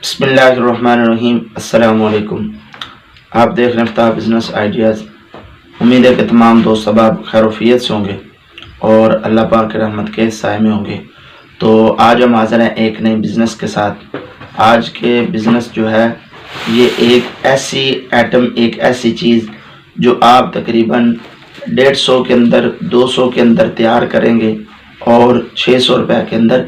بسم اللہ الرحمن الرحیم۔ السلام علیکم۔ آپ دیکھ رہے ہیں افتاح بزنس آئیڈیاز۔ امید ہے کہ تمام دوست احباب خیر و عافیت سے ہوں گے اور اللہ پاک کی رحمت کے سائے میں ہوں گے۔ تو آج ہم حاضر ہیں ایک نئے بزنس کے ساتھ۔ آج کے بزنس جو ہے یہ ایک ایسی ایٹم، ایک ایسی چیز جو آپ تقریباً 150 کے اندر 200 کے اندر تیار کریں گے اور 600 روپے کے اندر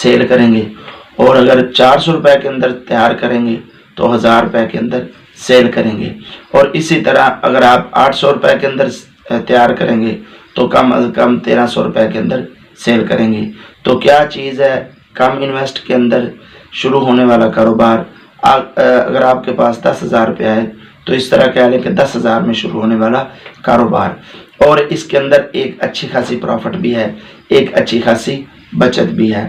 سیل کریں گے، اور اگر 400 روپے کے اندر تیار کریں گے تو 1000 روپے کے اندر سیل کریں گے، اور اسی طرح اگر آپ 800 روپے کے اندر تیار کریں گے تو کم از کم 1300 روپے کے اندر سیل کریں گے۔ تو کیا چیز ہے؟ کم انویسٹ کے اندر شروع ہونے والا کاروبار۔ اگر آپ کے پاس 10,000 روپیہ ہے تو اس طرح کہہ لیں کہ 10,000 میں شروع ہونے والا کاروبار، اور اس کے اندر ایک اچھی خاصی پروفٹ بھی ہے، ایک اچھی خاصی بچت بھی ہے۔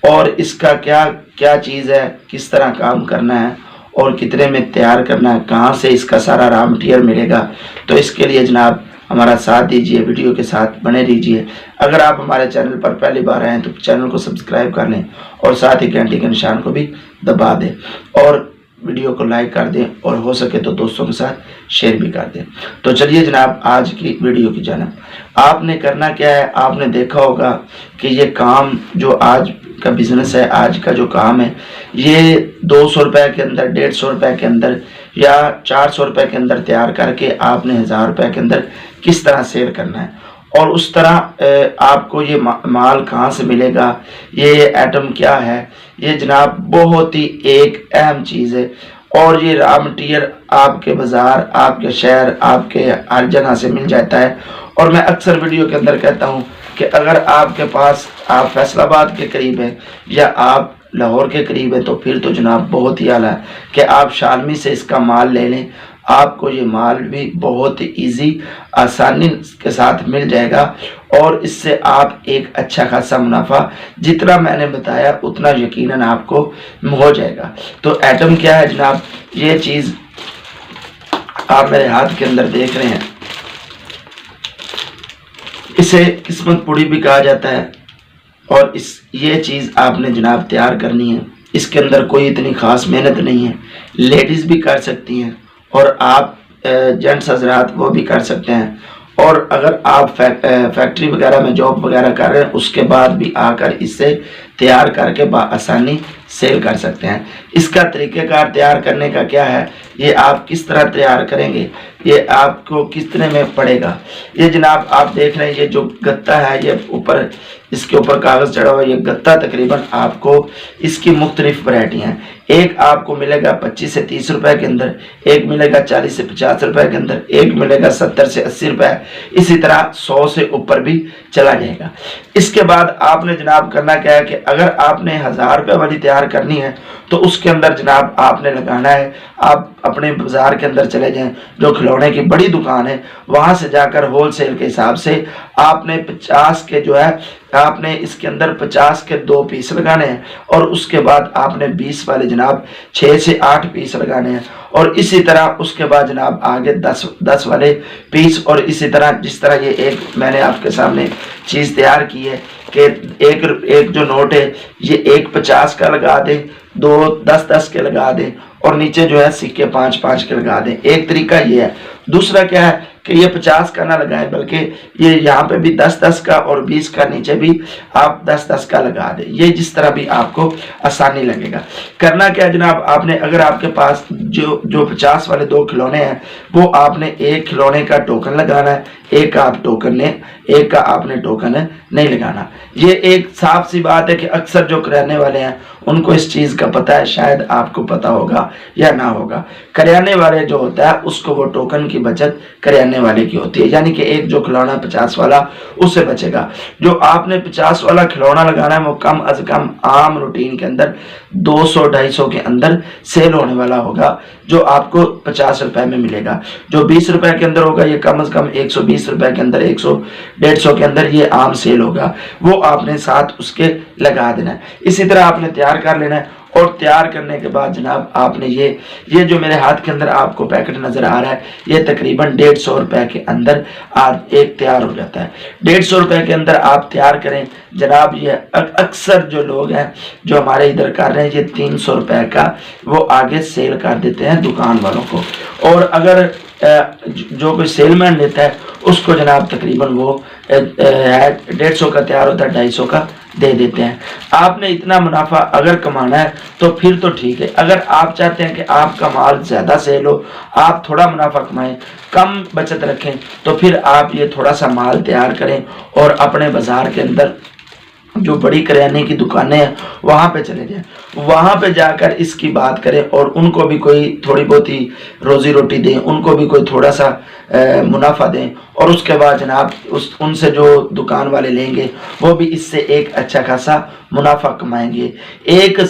اور اس کا کیا چیز ہے، کس طرح کام کرنا ہے اور کتنے میں تیار کرنا ہے، کہاں سے اس کا سارا را مٹیریل ملے گا، تو اس کے لیے جناب ہمارا ساتھ دیجئے، ویڈیو کے ساتھ بنے رہیے۔ اگر آپ ہمارے چینل پر پہلی بار آئے ہیں تو چینل کو سبسکرائب کر لیں اور ساتھ ہی گھنٹی کے نشان کو بھی دبا دیں، اور ویڈیو کو لائک کر دیں، اور ہو سکے تو دوستوں کے ساتھ شیئر بھی کر دیں۔ تو چلیے جناب آج کی ویڈیو کی جانب۔ آپ نے کرنا کیا ہے، آپ نے دیکھا ہوگا کہ یہ کام جو آج کا بزنس ہے، آج کا جو کام ہے، یہ 200 روپے کے اندر، 150 روپے کے اندر یا 400 روپے کے اندر تیار کر کے آپ نے 1000 روپے کے اندر کس طرح سیل کرنا ہے، اور اس طرح آپ کو یہ مال کہاں سے ملے گا، یہ ایٹم کیا ہے، یہ جناب بہت ہی ایک اہم چیز ہے، اور یہ را مٹیریل آپ کے بازار، آپ کے شہر، آپ کے ہر جگہ سے مل جاتا ہے۔ اور میں اکثر ویڈیو کے اندر کہتا ہوں کہ اگر آپ کے پاس، آپ فیصل آباد کے قریب ہیں یا آپ لاہور کے قریب ہیں، تو پھر تو جناب بہت ہی اعلیٰ ہے کہ آپ شالمی سے اس کا مال لے لیں۔ آپ کو یہ مال بھی بہت ایزی، آسانی کے ساتھ مل جائے گا، اور اس سے آپ ایک اچھا خاصا منافع، جتنا میں نے بتایا اتنا یقیناً آپ کو ہو جائے گا۔ تو ایٹم کیا ہے جناب؟ یہ چیز آپ میرے ہاتھ کے اندر دیکھ رہے ہیں، اسے قسمت پوڑی بھی کہا جاتا ہے، اور یہ چیز آپ نے جناب تیار کرنی ہے۔ اس کے اندر کوئی اتنی خاص محنت نہیں ہے، لیڈیز بھی کر سکتی ہیں، اور آپ جینٹس حضرات وہ بھی کر سکتے ہیں، اور اگر آپ فیکٹری وغیرہ میں جاب وغیرہ کر رہے ہیں اس کے بعد بھی آ کر اس سے تیار کر کے بآسانی سیل کر سکتے ہیں۔ اس کا طریقہ کار تیار کرنے کا کیا ہے، یہ آپ کس طرح تیار کریں گے، یہ آپ کو کتنے میں پڑے گا۔ یہ جناب آپ دیکھ رہے ہیں، یہ جو گتا ہے، یہ اوپر اس کے اوپر کاغذ چڑھا ہوا ہے، یہ گتا تقریباً آپ کو اس کی مختلف ورائٹی ہیں۔ ایک آپ کو ملے گا 25 سے 30 روپے کے اندر، ایک ملے گا 40 سے 50 روپے کے اندر، ایک ملے گا 70 سے 80 روپے، اسی طرح 100 سے اوپر بھی چلا جائے گا۔ اس کے بعد آپ نے جناب کرنا کیا ہے کہ اگر آپ نے 1000 روپے والی تیار کرنی ہے تو اس کے اندر جناب آپ نے لگانا ہے، آپ اپنے بازار کے اندر چلے جائیں، جو کھلونے کی بڑی دکان ہے وہاں سے جا کر ہول سیل کے حساب سے آپ نے 50 کے جو ہے، آپ نے اس کے اندر 50 کے 2 پیس لگانے ہیں، اور اس کے بعد آپ نے 20 والے جناب 6 سے 8 پیس لگانے ہیں، اور اسی طرح اس کے بعد جناب آگے 10 والے پیس، اور اسی طرح جس طرح یہ ایک میں نے آپ کے سامنے چیز تیار کی ہے کہ ایک جو نوٹ ہے یہ 1 50 کا لگا دیں، 2 10 کے لگا دیں، اور نیچے جو ہے سکے 5 کے لگا دیں۔ ایک طریقہ یہ ہے۔ دوسرا کیا ہے کہ یہ 50 کا نہ لگائیں، بلکہ یہ یہاں پہ بھی 10 کا اور 20 کا نیچے بھی آپ 10 کا لگا دیں۔ یہ جس طرح بھی آپ کو آسانی لگے گا۔ کرنا کیا جناب، آپ نے اگر آپ کے پاس جو 50 والے 2 کھلونے ہیں، وہ آپ نے ایک کھلونے کا ٹوکن لگانا ہے، ایک کا آپ نے ٹوکن نہیں لگانا۔ یہ ایک صاف سی بات ہے کہ اکثر جو کرانے والے ہیں ان کو اس چیز کا پتہ ہے، شاید آپ کو پتہ ہوگا یا نہ ہوگا۔ کریانے والے جو ہوتا ہے اس کو وہ ٹوکن کی بچت کریانے والے کی ہوتی ہے، یعنی کہ ایک جو کھلونا 50 والا اس سے بچے گا۔ جو آپ نے 50 والا کھلونا لگانا ہے وہ کم از کم عام روٹین کے اندر 200-250 کے اندر سیل ہونے والا ہوگا، جو آپ کو 50 روپے میں ملے گا۔ جو 20 روپے کے اندر ہوگا یہ کم از کم 120 روپے کے اندر، 100-150 کے اندر یہ عام سیل ہوگا، وہ آپ نے ساتھ اس کے لگا دینا ہے۔ اسی طرح آپ نے تیار کر لینا ہے، اور تیار کرنے کے بعد جناب آپ نے یہ جو میرے ہاتھ کے اندر آپ کو پیکٹ نظر آ رہا ہے، یہ تقریباً 150 روپے کے اندر ایک تیار ہو جاتا ہے۔ 150 روپے کے اندر آپ تیار کریں جناب۔ یہ اکثر جو لوگ ہیں جو ہمارے ادھر کر رہے ہیں، یہ 300 روپے کا وہ آگے سیل کر دیتے ہیں دکان والوں کو، اور اگر جو کوئی سیل مین لیتا ہے اس کو جناب تقریباً وہ 150 کا تیار ہوتا ہے، 250 کا دے دیتے ہیں۔ آپ نے اتنا منافع اگر کمانا ہے تو پھر تو ٹھیک ہے۔ اگر آپ چاہتے ہیں کہ آپ کا مال زیادہ سیل ہو، آپ تھوڑا منافع کمائیں، کم بچت رکھیں، تو پھر آپ یہ تھوڑا سا مال تیار کریں اور اپنے بازار کے اندر جو بڑی کریانے کی دکانیں ہیں وہاں پہ چلے جائیں، وہاں پہ جا کر اس کی بات کریں اور ان کو بھی کوئی تھوڑی بہت ہی روزی روٹی دیں، ان کو بھی کوئی تھوڑا سا منافع دیں، اور اس کے بعد جناب ان سے جو دکان والے لیں گے وہ بھی اس سے ایک اچھا خاصا منافع کمائیں گے۔ ایک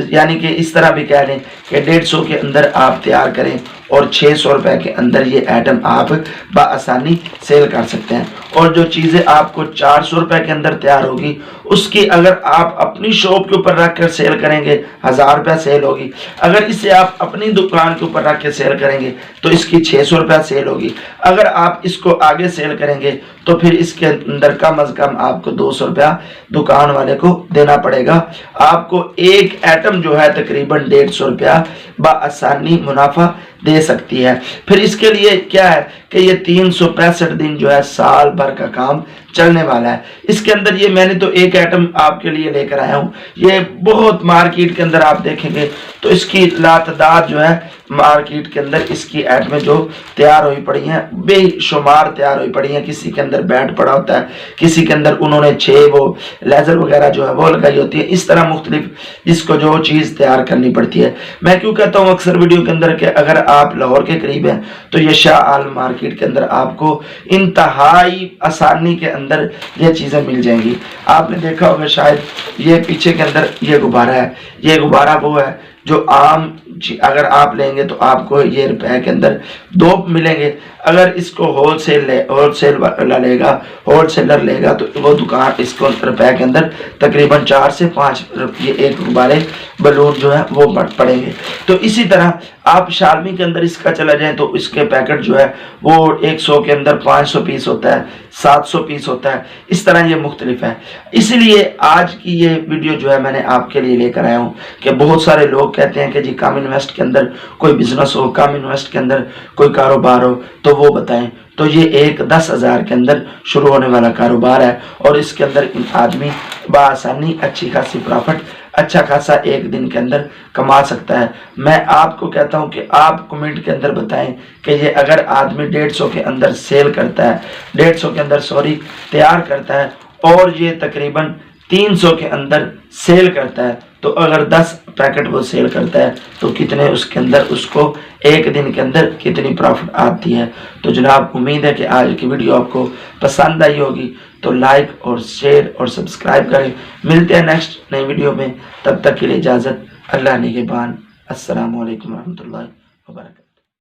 یعنی کہ اس طرح بھی کہہ لیں کہ 150 کے اندر آپ تیار کریں اور 600 روپے کے اندر یہ آئٹم آپ بآسانی سیل کر سکتے ہیں، اور جو چیزیں آپ کو 400 روپے کے اندر تیار ہوگی اس کی اگر آپ اپنی شاپ کے اوپر رکھ کر سیل کریں گے 1000 روپے سیل ہوگی۔ اگر اسے آپ اپنی دکان کے اوپر رکھ کے سیل کریں گے تو اس کی 600 روپے سیل ہوگی۔ اگر آپ اس کو آگے سیل کریں گے تو پھر اس کے اندر کم از کم آپ کو 200 روپیہ دکان والے کو دینا پڑے گا۔ آپ کو ایک ایٹم جو ہے تقریباً 150 روپیہ بآسانی منافع دے سکتی ہے۔ پھر اس کے لیے کیا ہے کہ یہ 365 دن جو ہے سال بھر کا کام چلنے والا ہے۔ اس کے اندر یہ میں نے تو ایک ایٹم آپ کے لیے لے کر آیا ہوں، یہ بہت مارکیٹ کے اندر آپ دیکھیں گے تو اس کی لاتعداد جو ہے مارکیٹ کے اندر اس کی ایٹمیں جو تیار ہوئی پڑی ہیں، بے شمار تیار ہوئی پڑی ہیں۔ کسی کے اندر بیٹ پڑا ہوتا ہے، کسی کے اندر انہوں نے 6 وہ لیزر وغیرہ جو ہے وہ لگائی ہوتی ہے۔ اس طرح مختلف اس کو جو چیز تیار کرنی پڑتی ہے۔ میں کیوں کہتا ہوں اکثر ویڈیو کے اندر کہ اگر آپ لاہور کے قریب ہیں تو یہ شاہ عالم مارکیٹ کے اندر آپ کو انتہائی آسانی کے اندر یہ چیزیں مل جائیں گی۔ آپ نے دیکھا ہوگا شاید یہ پیچھے کے اندر یہ غبارہ ہے، یہ غبارہ وہ ہے جو عام اگر آپ لیں گے تو آپ کو یہ روپے کے اندر 2 ملیں گے۔ اگر اس کو ہول سیل والا لے گا، ہول سیلر لے گا تو وہ دکان اس کو روپے کے اندر تقریباً 4 سے 5 یہ ایک غبارے بلون جو ہے وہ پڑیں گے۔ تو اسی طرح آپ شالمی کے اندر اس کا چلا جائیں تو اس کے پیکٹ جو ہے وہ 100 کے اندر 500 پیس ہوتا ہے، 700 پیس ہوتا ہے، اس طرح یہ مختلف ہے۔ اس لیے آج کی یہ ویڈیو جو ہے میں نے آپ کے لیے لے کر آیا ہوں کہ بہت سارے لوگ کہتے ہیں کہ جی کم انویسٹ کے اندر کوئی بزنس ہو، کم انویسٹ کے اندر کوئی کاروبار ہو تو وہ بتائیں۔ تو یہ ایک 10,000 کے اندر شروع ہونے والا کاروبار ہے، اور اس کے اندر آدمی بآسانی اچھی خاصی پرافٹ اچھا خاصا ایک دن کے اندر کما سکتا ہے۔ میں آپ کو کہتا ہوں کہ آپ کمنٹ کے اندر بتائیں کہ یہ اگر آدمی 150 کے اندر سیل کرتا ہے، 150 کے اندر تیار کرتا ہے اور یہ تقریباً 300 کے اندر سیل کرتا ہے، تو اگر 10 پیکٹ وہ سیل کرتا ہے تو کتنے اس کے اندر اس کو ایک دن کے اندر کتنی پروفٹ آتی ہے۔ تو جناب امید ہے کہ آج کی ویڈیو آپ کو پسند آئی ہوگی، تو لائک اور شیئر اور سبسکرائب کریں۔ ملتے ہیں نیکسٹ نئی ویڈیو میں، تب تک کے لیے اجازت، اللہ نگہبان، السلام علیکم ورحمۃ اللہ وبرکاتہ۔